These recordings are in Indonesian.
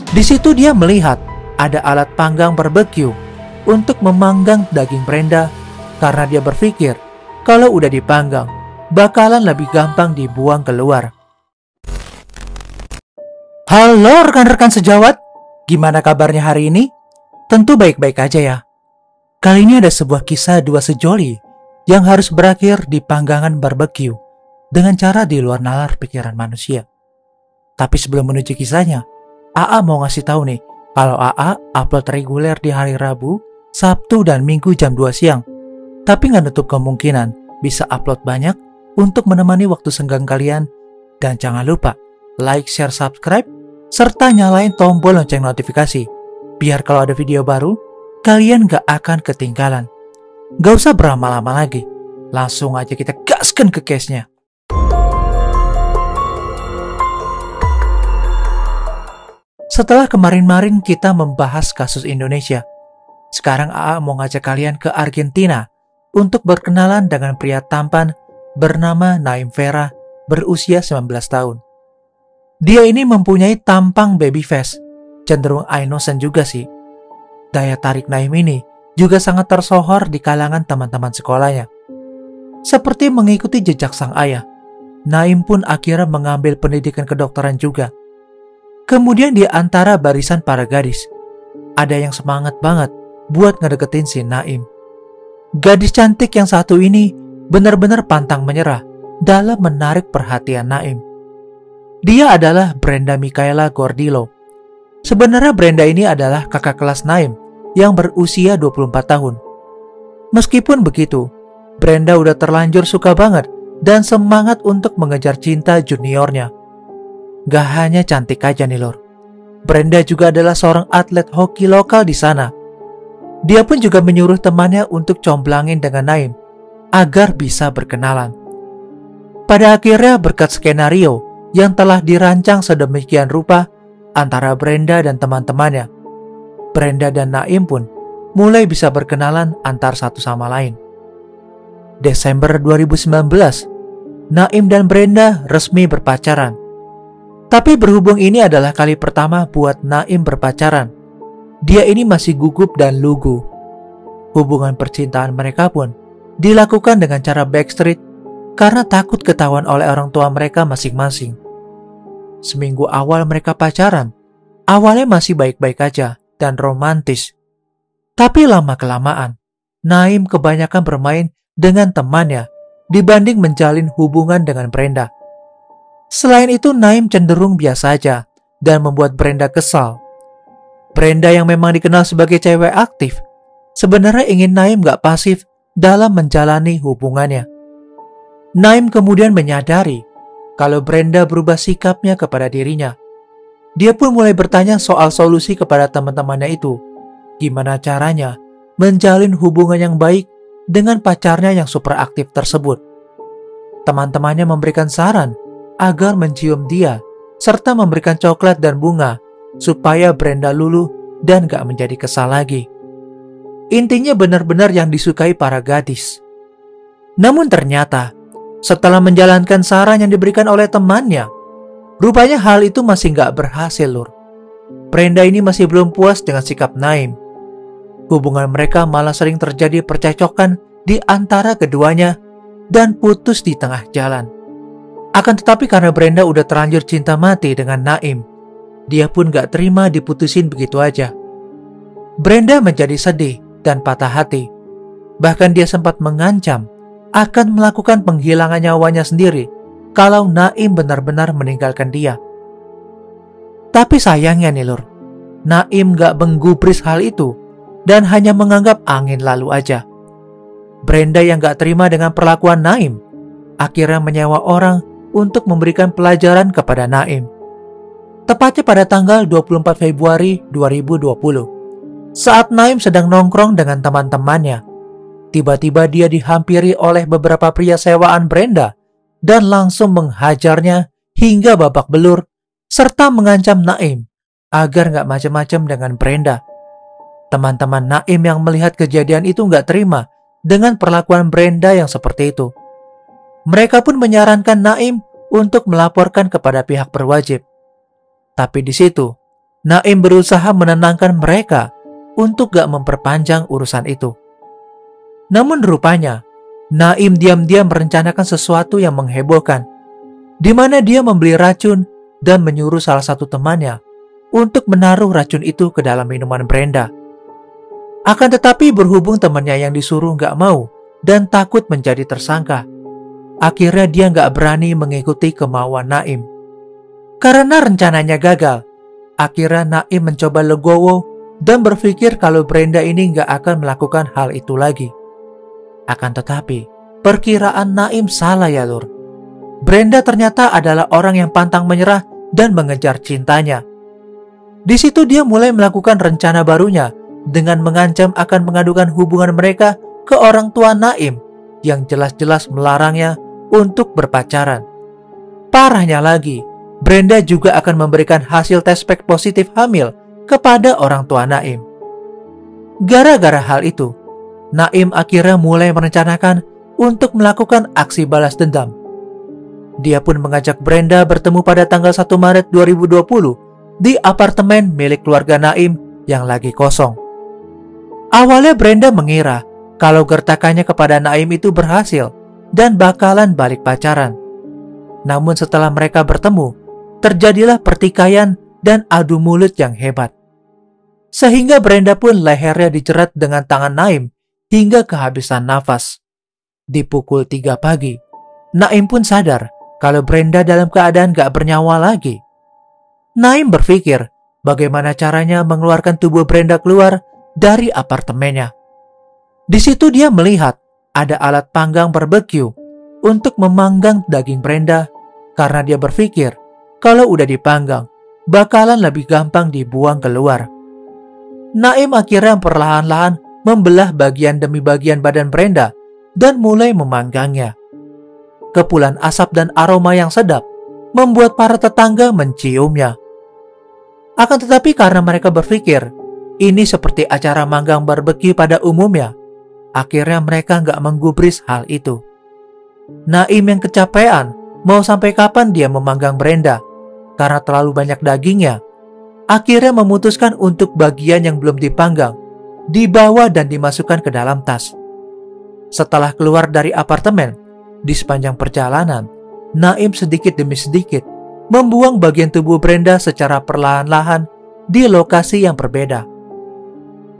Di situ dia melihat ada alat panggang barbeque untuk memanggang daging Brenda karena dia berpikir kalau udah dipanggang bakalan lebih gampang dibuang keluar. Halo rekan-rekan sejawat, gimana kabarnya hari ini? Tentu baik-baik aja ya. Kali ini ada sebuah kisah dua sejoli yang harus berakhir di panggangan barbeque dengan cara di luar nalar pikiran manusia. Tapi sebelum menuju kisahnya, AA mau ngasih tahu nih, kalau AA upload reguler di hari Rabu, Sabtu, dan Minggu jam 2 siang. Tapi nggak nutup kemungkinan bisa upload banyak untuk menemani waktu senggang kalian. Dan jangan lupa like, share, subscribe, serta nyalain tombol lonceng notifikasi. Biar kalau ada video baru, kalian nggak akan ketinggalan. Nggak usah berlama-lama lagi, langsung aja kita gaskan ke case-nya. Setelah kemarin-marin kita membahas kasus Indonesia, sekarang AA mau ngajak kalian ke Argentina untuk berkenalan dengan pria tampan bernama Naim Vera berusia 19 tahun. Dia ini mempunyai tampang baby face, cenderung innocent juga sih. Daya tarik Naim ini juga sangat tersohor di kalangan teman-teman sekolahnya. Seperti mengikuti jejak sang ayah, Naim pun akhirnya mengambil pendidikan kedokteran juga. Kemudian di antara barisan para gadis, ada yang semangat banget buat ngedeketin si Naim. Gadis cantik yang satu ini benar-benar pantang menyerah dalam menarik perhatian Naim. Dia adalah Brenda Michaela Gordillo. Sebenarnya Brenda ini adalah kakak kelas Naim yang berusia 24 tahun. Meskipun begitu, Brenda udah terlanjur suka banget dan semangat untuk mengejar cinta juniornya. Gak hanya cantik aja nih lor, Brenda juga adalah seorang atlet hoki lokal di sana. Dia pun juga menyuruh temannya untuk comblangin dengan Naim agar bisa berkenalan. Pada akhirnya berkat skenario yang telah dirancang sedemikian rupa antara Brenda dan teman-temannya, Brenda dan Naim pun mulai bisa berkenalan antar satu sama lain. Desember 2019, Naim dan Brenda resmi berpacaran. Tapi berhubung ini adalah kali pertama buat Naim berpacaran, dia ini masih gugup dan lugu. Hubungan percintaan mereka pun dilakukan dengan cara backstreet karena takut ketahuan oleh orang tua mereka masing-masing. Seminggu awal mereka pacaran, awalnya masih baik-baik aja dan romantis. Tapi lama-kelamaan, Naim kebanyakan bermain dengan temannya dibanding menjalin hubungan dengan Brenda. Selain itu, Naim cenderung biasa aja dan membuat Brenda kesal. Brenda yang memang dikenal sebagai cewek aktif, sebenarnya ingin Naim gak pasif dalam menjalani hubungannya. Naim kemudian menyadari kalau Brenda berubah sikapnya kepada dirinya. Dia pun mulai bertanya soal solusi kepada teman-temannya itu. Gimana caranya menjalin hubungan yang baik dengan pacarnya yang super aktif tersebut. Teman-temannya memberikan saran agar mencium dia, serta memberikan coklat dan bunga, supaya Brenda luluh dan gak menjadi kesal lagi. Intinya benar-benar yang disukai para gadis. Namun ternyata, setelah menjalankan saran yang diberikan oleh temannya, rupanya hal itu masih gak berhasil lur. Brenda ini masih belum puas dengan sikap Naim. Hubungan mereka malah sering terjadi percekcokan di antara keduanya dan putus di tengah jalan. Akan tetapi karena Brenda udah terlanjur cinta mati dengan Naim, dia pun gak terima diputusin begitu aja. Brenda menjadi sedih dan patah hati. Bahkan dia sempat mengancam akan melakukan penghilangan nyawanya sendiri kalau Naim benar-benar meninggalkan dia. Tapi sayangnya nih lur, Naim gak menggubris hal itu dan hanya menganggap angin lalu aja. Brenda yang gak terima dengan perlakuan Naim akhirnya menyewa orang untuk memberikan pelajaran kepada Naim. Tepatnya pada tanggal 24 Februari 2020, saat Naim sedang nongkrong dengan teman-temannya, tiba-tiba dia dihampiri oleh beberapa pria sewaan Brenda dan langsung menghajarnya hingga babak belur, serta mengancam Naim agar gak macam-macam dengan Brenda. Teman-teman Naim yang melihat kejadian itu gak terima dengan perlakuan Brenda yang seperti itu. Mereka pun menyarankan Naim untuk melaporkan kepada pihak berwajib. Tapi di situ, Naim berusaha menenangkan mereka untuk gak memperpanjang urusan itu. Namun rupanya, Naim diam-diam merencanakan sesuatu yang menghebohkan, di mana dia membeli racun dan menyuruh salah satu temannya untuk menaruh racun itu ke dalam minuman Brenda. Akan tetapi berhubung temannya yang disuruh gak mau dan takut menjadi tersangka, akhirnya dia gak berani mengikuti kemauan Naim. Karena rencananya gagal, akhirnya Naim mencoba legowo dan berpikir kalau Brenda ini gak akan melakukan hal itu lagi. Akan tetapi, perkiraan Naim salah ya lur. Brenda ternyata adalah orang yang pantang menyerah dan mengejar cintanya. Di situ dia mulai melakukan rencana barunya dengan mengancam akan mengadukan hubungan mereka ke orang tua Naim yang jelas-jelas melarangnya untuk berpacaran. Parahnya lagi, Brenda juga akan memberikan hasil tes pack positif hamil kepada orang tua Naim. Gara-gara hal itu, Naim akhirnya mulai merencanakan untuk melakukan aksi balas dendam. Dia pun mengajak Brenda bertemu pada tanggal 1 Maret 2020 di apartemen milik keluarga Naim yang lagi kosong. Awalnya Brenda mengira kalau gertakannya kepada Naim itu berhasil dan bakalan balik pacaran. Namun setelah mereka bertemu, terjadilah pertikaian dan adu mulut yang hebat. Sehingga Brenda pun lehernya dijerat dengan tangan Naim hingga kehabisan nafas. Di pukul 3 pagi, Naim pun sadar kalau Brenda dalam keadaan gak bernyawa lagi. Naim berpikir bagaimana caranya mengeluarkan tubuh Brenda keluar dari apartemennya. Di situ dia melihat ada alat panggang barbeque untuk memanggang daging Brenda karena dia berpikir kalau udah dipanggang bakalan lebih gampang dibuang keluar. Naim akhirnya perlahan-lahan membelah bagian demi bagian badan Brenda dan mulai memanggangnya. Kepulan asap dan aroma yang sedap membuat para tetangga menciumnya. Akan tetapi karena mereka berpikir ini seperti acara manggang barbeque pada umumnya, akhirnya mereka nggak menggubris hal itu. Naim yang kecapean mau sampai kapan dia memanggang Brenda karena terlalu banyak dagingnya, akhirnya memutuskan untuk bagian yang belum dipanggang dibawa dan dimasukkan ke dalam tas. Setelah keluar dari apartemen, di sepanjang perjalanan, Naim sedikit demi sedikit membuang bagian tubuh Brenda secara perlahan-lahan di lokasi yang berbeda.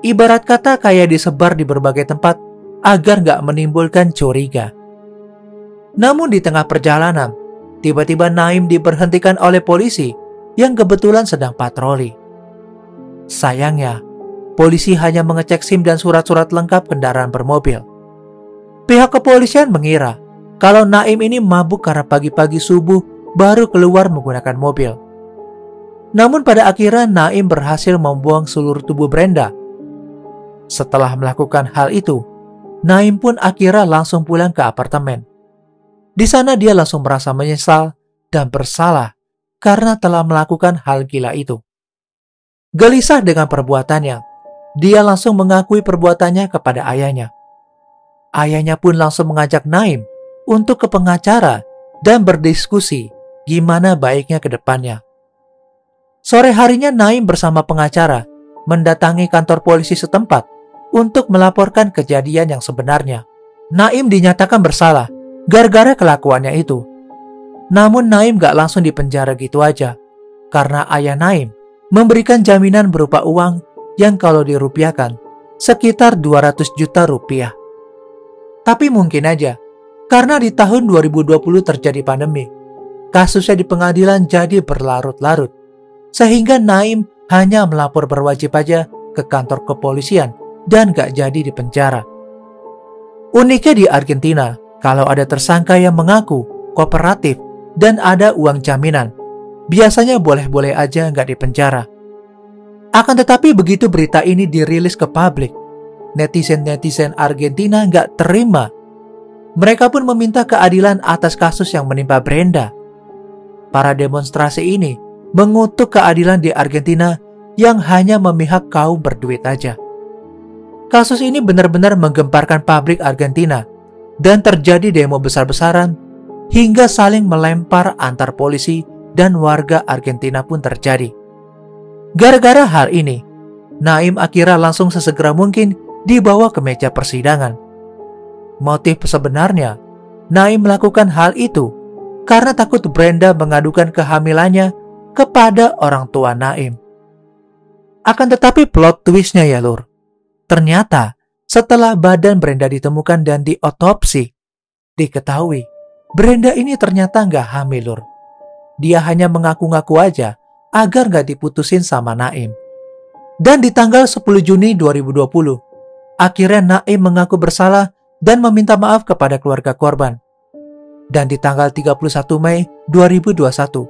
Ibarat kata kayak disebar di berbagai tempat agar gak menimbulkan curiga. Namun di tengah perjalanan, tiba-tiba Naim diberhentikan oleh polisi yang kebetulan sedang patroli. Sayangnya, polisi hanya mengecek SIM dan surat-surat lengkap kendaraan bermobil. Pihak kepolisian mengira kalau Naim ini mabuk karena pagi-pagi subuh baru keluar menggunakan mobil. Namun pada akhirnya Naim berhasil membuang seluruh tubuh Brenda. Setelah melakukan hal itu, Naim pun akhirnya langsung pulang ke apartemen. Di sana dia langsung merasa menyesal dan bersalah karena telah melakukan hal gila itu. Gelisah dengan perbuatannya, dia langsung mengakui perbuatannya kepada ayahnya. Ayahnya pun langsung mengajak Naim untuk ke pengacara dan berdiskusi gimana baiknya ke depannya. Sore harinya Naim bersama pengacara mendatangi kantor polisi setempat untuk melaporkan kejadian yang sebenarnya. Naim dinyatakan bersalah gara-gara kelakuannya itu. Namun Naim gak langsung dipenjara gitu aja, karena ayah Naim memberikan jaminan berupa uang yang kalau dirupiahkan sekitar 200 juta rupiah. Tapi mungkin aja, karena di tahun 2020 terjadi pandemi, kasusnya di pengadilan jadi berlarut-larut, sehingga Naim hanya melapor berwajib aja ke kantor kepolisian dan gak jadi dipenjara. Uniknya di Argentina, kalau ada tersangka yang mengaku kooperatif dan ada uang jaminan, biasanya boleh-boleh aja gak dipenjara. Akan tetapi begitu berita ini dirilis ke publik, netizen-netizen Argentina gak terima. Mereka pun meminta keadilan atas kasus yang menimpa Brenda. Para demonstrasi ini mengutuk keadilan di Argentina yang hanya memihak kaum berduit aja. Kasus ini benar-benar menggemparkan publik Argentina dan terjadi demo besar-besaran hingga saling melempar antar polisi dan warga Argentina pun terjadi. Gara-gara hal ini, Naim akhirnya langsung sesegera mungkin dibawa ke meja persidangan. Motif sebenarnya, Naim melakukan hal itu karena takut Brenda mengadukan kehamilannya kepada orang tua Naim. Akan tetapi plot twistnya ya lur, ternyata setelah badan Brenda ditemukan dan diotopsi, diketahui Brenda ini ternyata nggak hamil lur. Dia hanya mengaku-ngaku aja agar nggak diputusin sama Naim. Dan di tanggal 10 Juni 2020, akhirnya Naim mengaku bersalah dan meminta maaf kepada keluarga korban. Dan di tanggal 31 Mei 2021,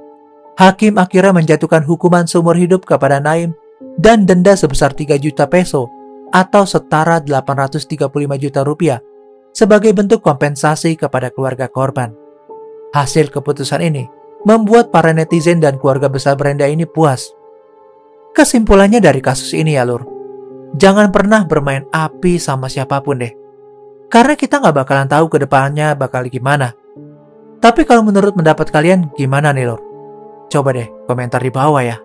hakim akhirnya menjatuhkan hukuman seumur hidup kepada Naim dan denda sebesar 3 juta peso atau setara 835 juta rupiah sebagai bentuk kompensasi kepada keluarga korban. Hasil keputusan ini membuat para netizen dan keluarga besar Brenda ini puas. Kesimpulannya dari kasus ini ya lur, jangan pernah bermain api sama siapapun deh. Karena kita nggak bakalan tahu ke depannya bakal gimana. Tapi kalau menurut pendapat kalian gimana nih lur? Coba deh komentar di bawah ya.